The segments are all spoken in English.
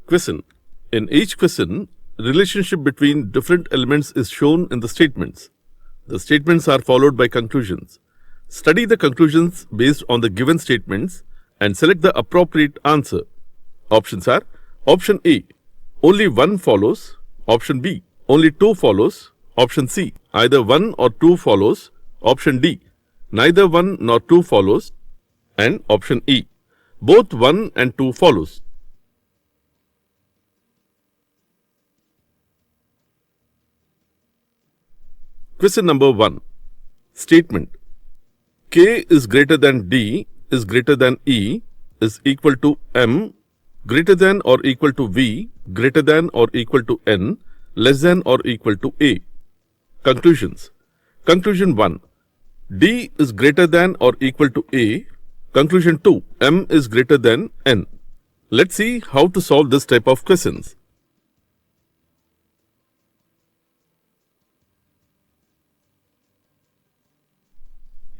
Question. In each question, relationship between different elements is shown in the statements. The statements are followed by conclusions. Study the conclusions based on the given statements and select the appropriate answer. Options are: Option A, only one follows. Option B, only two follows. Option C, either one or two follows. Option D, neither one nor two follows. And option E, both one and two follows. Question number 1. Statement: K is greater than D is greater than E is equal to M greater than or equal to V greater than or equal to N less than or equal to A. Conclusions. Conclusion 1. D is greater than or equal to A. Conclusion 2. M is greater than N. Let's see how to solve this type of questions.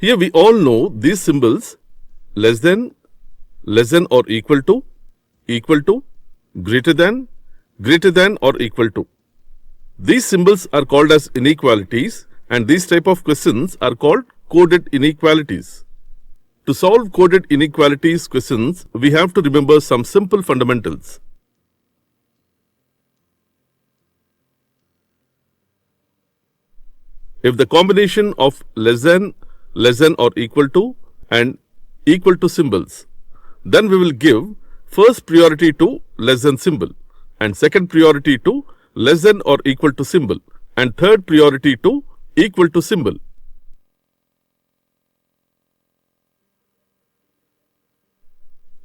Here we all know these symbols: less than or equal to, greater than or equal to. These symbols are called as inequalities, and these type of questions are called coded inequalities. To solve coded inequalities questions, we have to remember some simple fundamentals. If the combination of less than or equal to and equal to symbols, then we will give first priority to less than symbol, and second priority to less than or equal to symbol, and third priority to equal to symbol.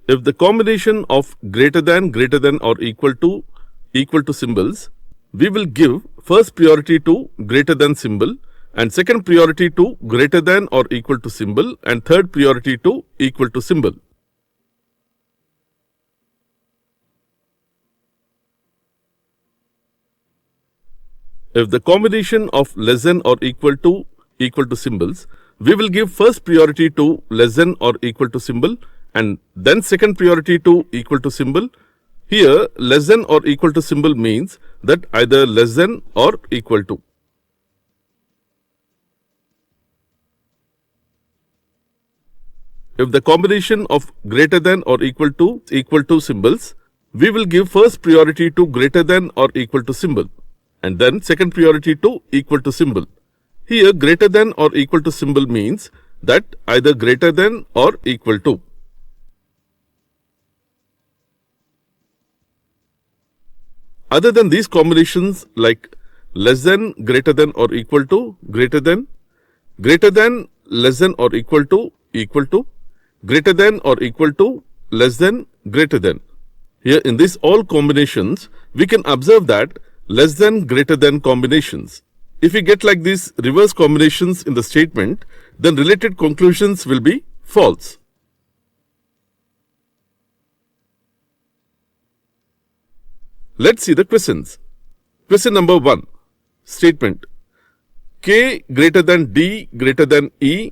If the combination of greater than or equal to symbols, we will give first priority to greater than symbol, and second priority to greater than or equal to symbol, and third priority to equal to symbol. If the combination of less than or equal to symbols, we will give first priority to less than or equal to symbol, and then second priority to equal to symbol. Here, less than or equal to symbol means that either less than or equal to. If the combination of greater than or equal to symbols, we will give first priority to greater than or equal to symbol, and then second priority to equal to symbol. Here, greater than or equal to symbol means that either greater than or equal to. Other than these combinations like less than, greater than or equal to, greater than, less than or equal to, greater than or equal to, less than, greater than. Here in these all combinations, we can observe that less than, greater than combinations. If we get like these reverse combinations in the statement, then related conclusions will be false. Let's see the questions. Question number 1. Statement: K greater than D greater than E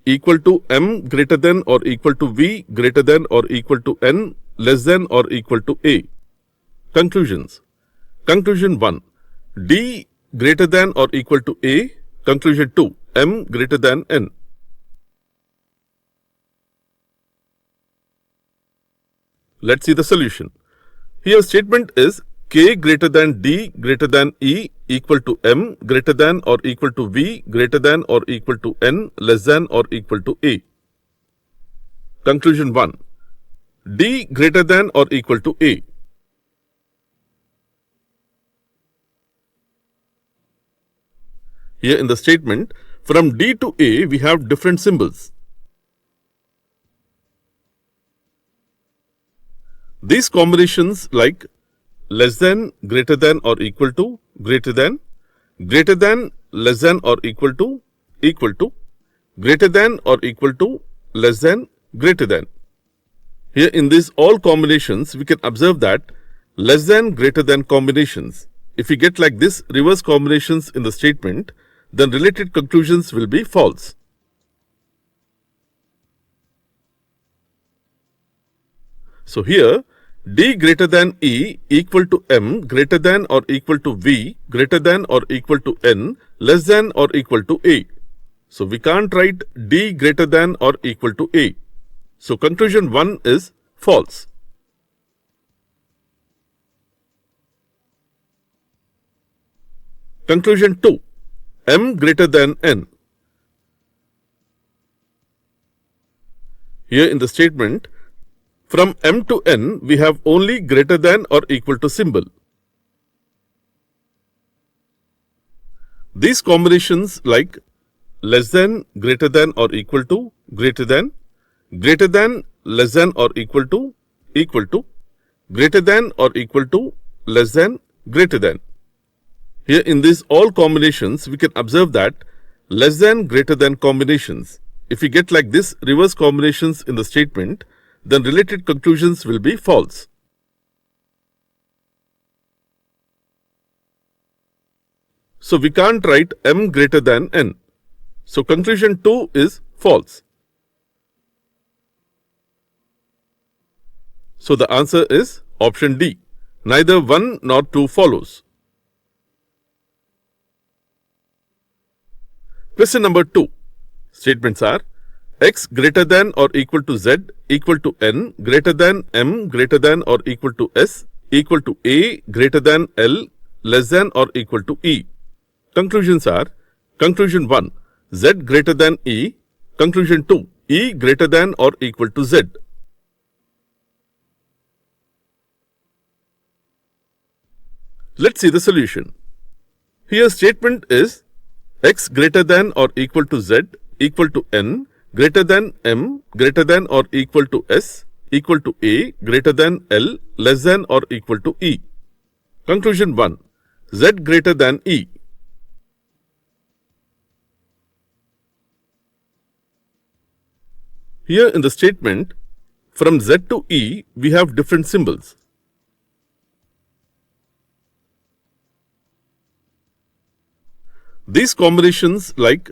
equal to M greater than or equal to V greater than or equal to N less than or equal to A. Conclusions. Conclusion 1. D greater than or equal to A. Conclusion 2. M greater than N. Let's see the solution. Here statement is K greater than D greater than E equal to M greater than or equal to V greater than or equal to N less than or equal to A. Conclusion 1. D greater than or equal to A. Here in the statement, from D to A we have different symbols. These combinations like less than, greater than or equal to, greater than, less than or equal to, greater than or equal to, less than, greater than. Here in these all combinations, we can observe that less than, greater than combinations. If we get like this reverse combinations in the statement, then related conclusions will be false. So here, D greater than E equal to M greater than or equal to V greater than or equal to N less than or equal to A. So we can't write D greater than or equal to A. So conclusion 1 is false. Conclusion 2. M greater than N. Here in the statement, from M to N, we have only greater than or equal to symbol. These combinations like less than, greater than or equal to, greater than, less than or equal to, greater than or equal to, less than, greater than. Here in these all combinations, we can observe that less than, greater than combinations. If we get like this reverse combinations in the statement, then related conclusions will be false. So we can't write M greater than N. So conclusion 2 is false. So the answer is option D. Neither 1 nor 2 follows. Question number 2. Statements are x greater than or equal to z equal to n greater than m greater than or equal to s equal to a greater than l less than or equal to e. Conclusions are conclusion 1 z greater than e, conclusion 2 e greater than or equal to z. Let's see the solution. Here statement is x greater than or equal to z equal to n greater than m greater than or equal to s equal to a greater than l less than or equal to e. Conclusion 1 z greater than e. Here in the statement, from z to e we have different symbols. These combinations like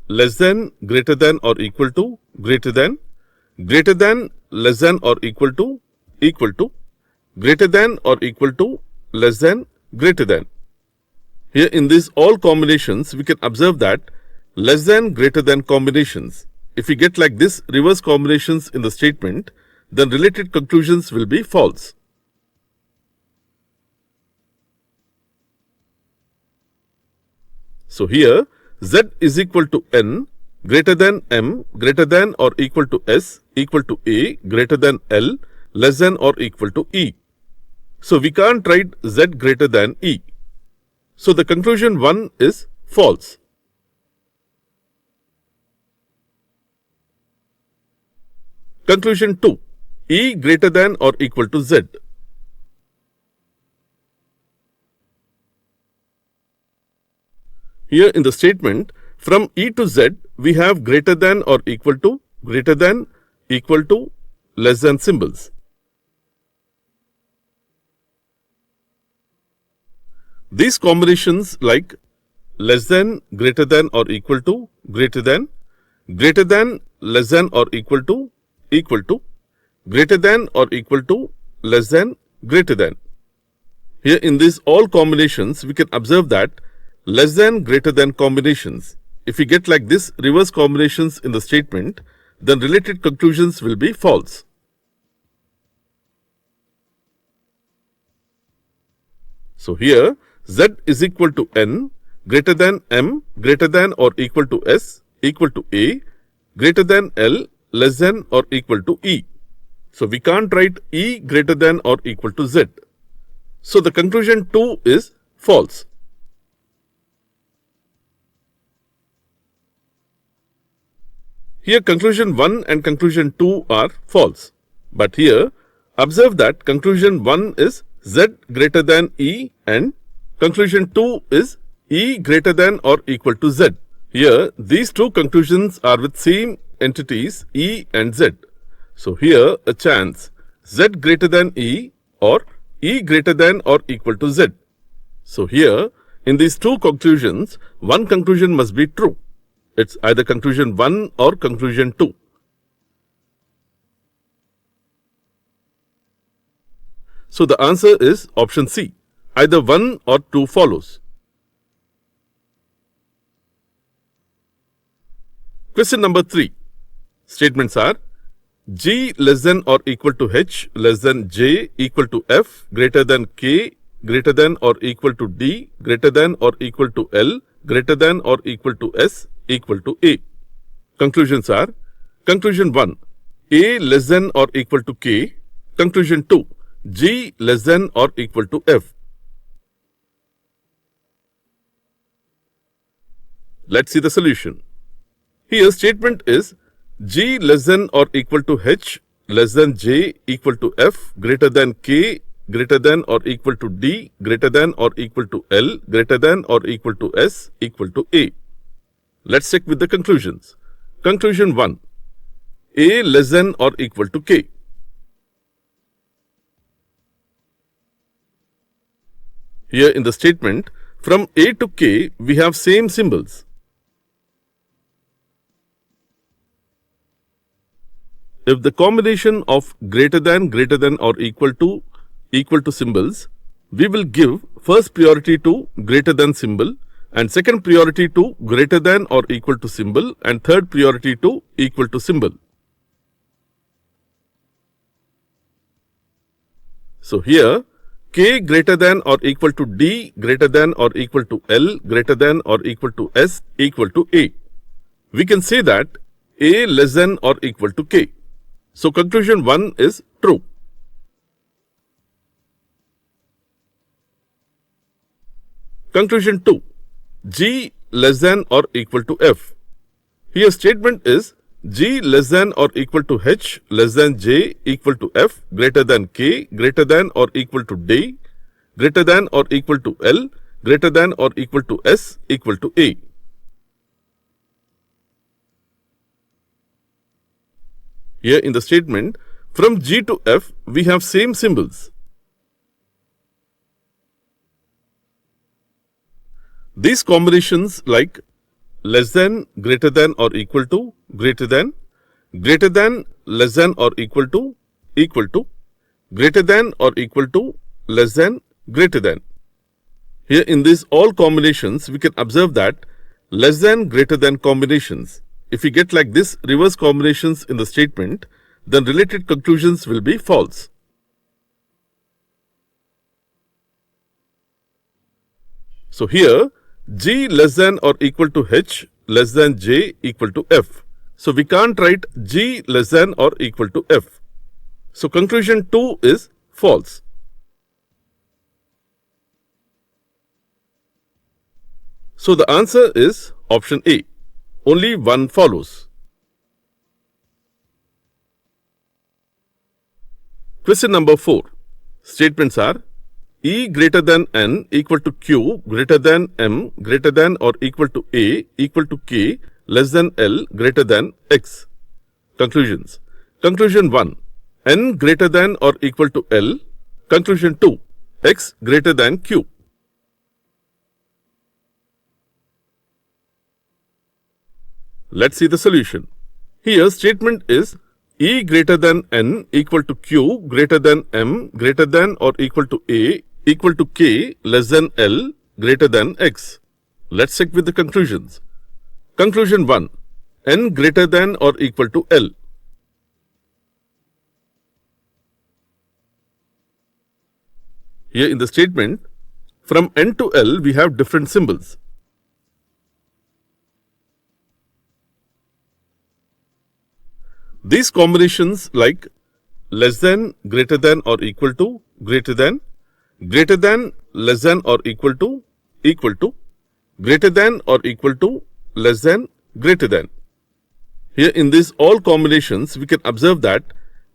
less than, greater than or equal to, greater than, less than or equal to, greater than or equal to, less than, greater than. Here in these all combinations, we can observe that less than, greater than combinations. If we get like this reverse combinations in the statement, then related conclusions will be false. So here z is equal to n greater than m greater than or equal to s equal to a greater than l less than or equal to e. So we can't write z greater than e. So the conclusion 1 is false. Conclusion 2 e greater than or equal to z. Here in the statement, from e to z, we have greater than or equal to, less than symbols. These combinations like less than, greater than or equal to, greater than, less than or equal to, greater than or equal to, less than, greater than. Here in these all combinations, we can observe that less than, greater than combinations. If we get like this reverse combinations in the statement, then related conclusions will be false. So here z is equal to n greater than m greater than or equal to s equal to a greater than l less than or equal to e. So we can't write e greater than or equal to z. So the conclusion 2 is false. Here conclusion 1 and conclusion 2 are false. But here observe that conclusion 1 is z greater than e and conclusion 2 is e greater than or equal to z. Here these two conclusions are with same entities e and z. So here a chance z greater than e or e greater than or equal to z. So here in these two conclusions, one conclusion must be true. It's either conclusion 1 or conclusion 2. So the answer is option C. Either 1 or 2 follows. Question number 3. Statements are G less than or equal to H less than J equal to F greater than K greater than or equal to D greater than or equal to L greater than or equal to S equal to A. Conclusions are Conclusion 1. A less than or equal to K. Conclusion 2. G less than or equal to F. Let's see the solution. Here statement is G less than or equal to H less than J equal to F greater than K greater than or equal to D greater than or equal to L greater than or equal to S equal to A. Let's check with the conclusions. Conclusion 1. A less than or equal to K. Here in the statement, from A to K, we have same symbols. If the combination of greater than or equal to symbols, we will give first priority to greater than symbol and second priority to greater than or equal to symbol and third priority to equal to symbol. So here, K greater than or equal to D greater than or equal to L greater than or equal to S equal to A. We can say that A less than or equal to K. So conclusion 1 is true. Conclusion 2. G less than or equal to F. Here statement is G less than or equal to H less than J equal to F greater than K greater than or equal to D greater than or equal to L greater than or equal to S equal to A. Here in the statement, from G to F, we have same symbols. These combinations like less than, greater than or equal to, greater than, less than or equal to, greater than or equal to, less than, greater than. Here in these all combinations, we can observe that less than, greater than combinations. If we get like this reverse combinations in the statement, then related conclusions will be false. So here, G less than or equal to H less than J equal to F. So we can't write G less than or equal to F. So conclusion 2 is false. So the answer is option A. Only 1 follows. Question number 4. Statements are E greater than N equal to Q greater than M greater than or equal to A equal to K less than L greater than X. Conclusions. Conclusion 1. N greater than or equal to L. Conclusion 2. X greater than Q. Let's see the solution. Here statement is E greater than N equal to Q greater than M greater than or equal to A equal to K less than L greater than X. Let's check with the conclusions. Conclusion 1. N greater than or equal to L. Here in the statement, from N to L we have different symbols. These combinations like less than, greater than or equal to, greater than, less than or equal to, greater than or equal to, less than, greater than. Here in these all combinations, we can observe that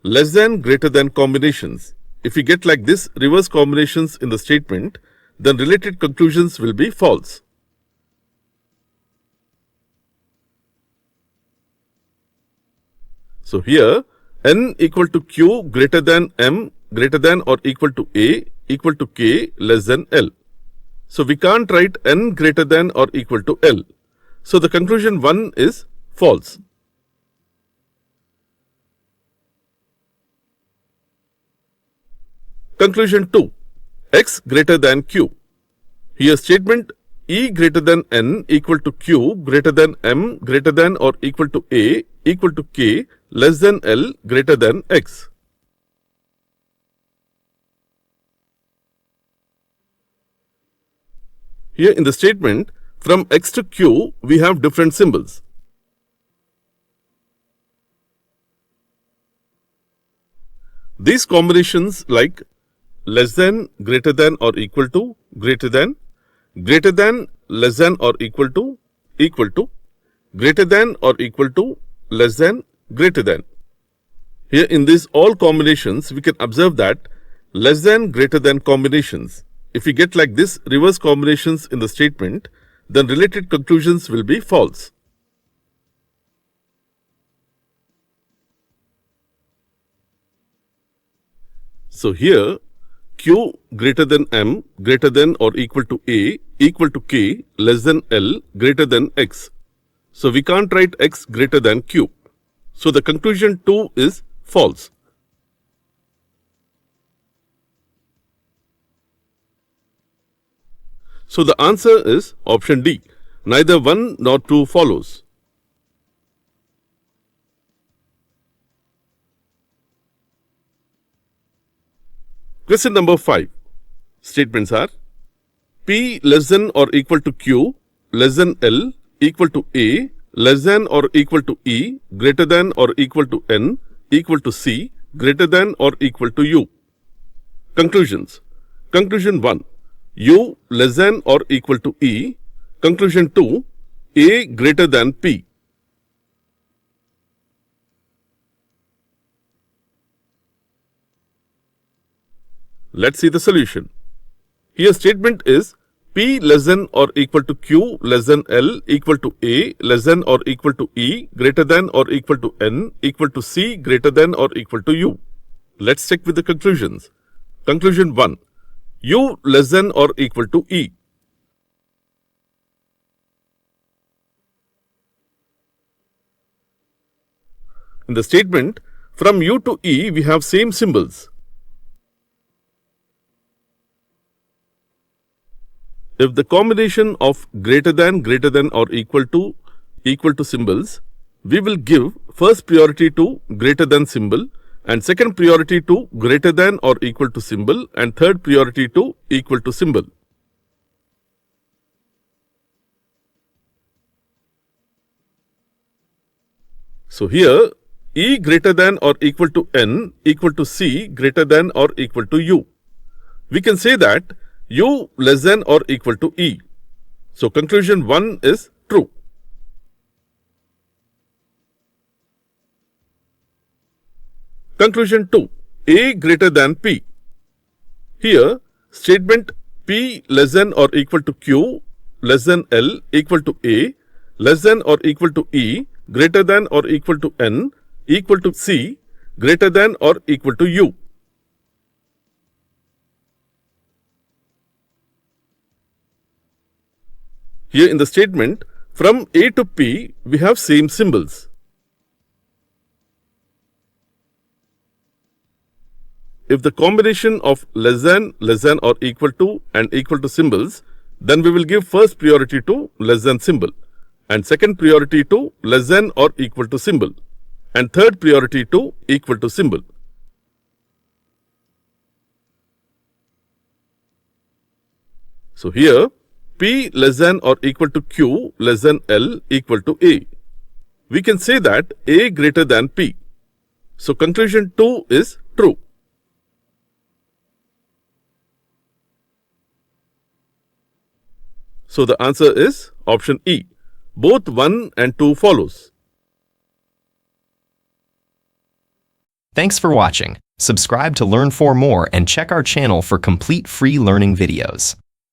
less than, greater than combinations. If we get like this reverse combinations in the statement, then related conclusions will be false. So here, N equal to Q greater than M greater than or equal to A equal to K less than L. So we can't write N greater than or equal to L. So the conclusion 1 is false. Conclusion 2. X greater than Q. Here statement E greater than N equal to Q greater than M greater than or equal to A equal to K less than L greater than X. Here in the statement, from X to Q, we have different symbols. These combinations like less than, greater than or equal to, greater than, less than or equal to, greater than or equal to, less than, greater than. Here in these all combinations, we can observe that less than, greater than combinations. If we get like this reverse combinations in the statement, then related conclusions will be false. So here Q greater than M greater than or equal to A equal to K less than L greater than X. So we can't write X greater than Q. So the conclusion 2 is false. So the answer is option D. Neither 1 nor 2 follows. Question number 5. Statements are P less than or equal to Q less than L equal to A less than or equal to E greater than or equal to N equal to C greater than or equal to U. Conclusions. Conclusion 1. U less than or equal to E. Conclusion 2. A greater than P. Let's see the solution. Here statement is P less than or equal to Q less than L equal to A less than or equal to E greater than or equal to N equal to C greater than or equal to U. Let's check with the conclusions. Conclusion 1. U less than or equal to E. In the statement, from U to E we have same symbols. If the combination of greater than or equal to symbols, we will give first priority to greater than symbol and second priority to greater than or equal to symbol and third priority to equal to symbol. So here E greater than or equal to N equal to C greater than or equal to U. We can say that U less than or equal to E. So conclusion 1 is true. Conclusion 2. A greater than P. Here statement P less than or equal to Q less than L equal to A less than or equal to E greater than or equal to N equal to C greater than or equal to U. Here in the statement, from A to P, we have same symbols. If the combination of less than or equal to and equal to symbols, then we will give first priority to less than symbol and second priority to less than or equal to symbol and third priority to equal to symbol. So here, P less than or equal to Q less than L equal to A. We can say that A greater than P. So conclusion 2 is true. So the answer is option E. Both 1 and 2 follows. Thanks for watching. Subscribe to learn 4 more and check our channel for complete free learning videos.